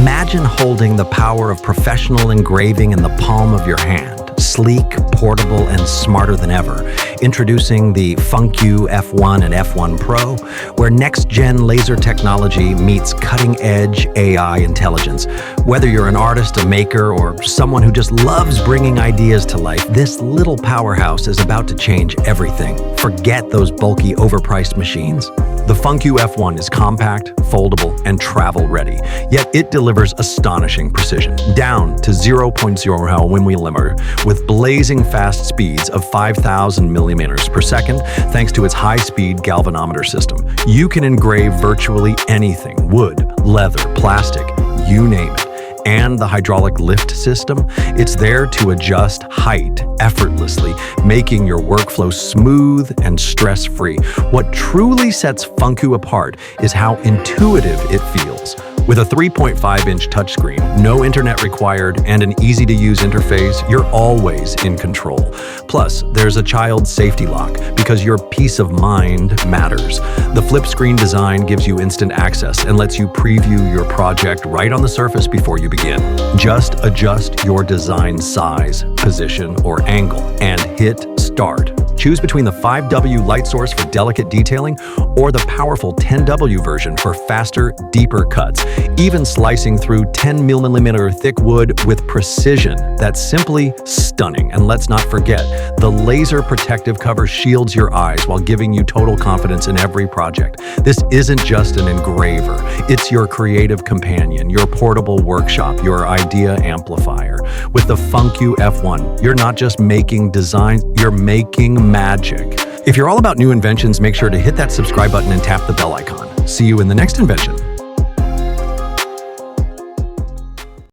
Imagine holding the power of professional engraving in the palm of your hand. Sleek, portable, and smarter than ever. Introducing the FUNKU F1 and F1 Pro, where next-gen laser technology meets cutting-edge AI intelligence. Whether you're an artist, a maker, or someone who just loves bringing ideas to life, this little powerhouse is about to change everything. Forget those bulky, overpriced machines. The FUNKU F1 is compact, foldable, and travel-ready, yet it delivers astonishing precision, down to 0.0 millimeter, with blazing fast speeds of 5,000 millimeters per second, thanks to its high-speed galvanometer system. You can engrave virtually anything: wood, leather, plastic, you name it. And the hydraulic lift system, it's there to adjust height effortlessly, making your workflow smooth and stress-free. What truly sets FUNKU apart is how intuitive it feels. With a 3.5-inch touchscreen, no internet required, and an easy-to-use interface, you're always in control. Plus, there's a child safety lock, because your peace of mind matters. The flip screen design gives you instant access and lets you preview your project right on the surface before you begin. Just adjust your design size, position, or angle, and hit start. Choose between the 5W light source for delicate detailing or the powerful 10W version for faster, deeper cuts, even slicing through 10mm thick wood with precision. That's simply stunning. And let's not forget, the laser protective cover shields your eyes while giving you total confidence in every project. This isn't just an engraver. It's your creative companion, your portable workshop, your idea amplifier. With the FUNKU F1, you're not just making designs, you're making magic. If you're all about new inventions, make sure to hit that subscribe button and tap the bell icon. See you in the next invention.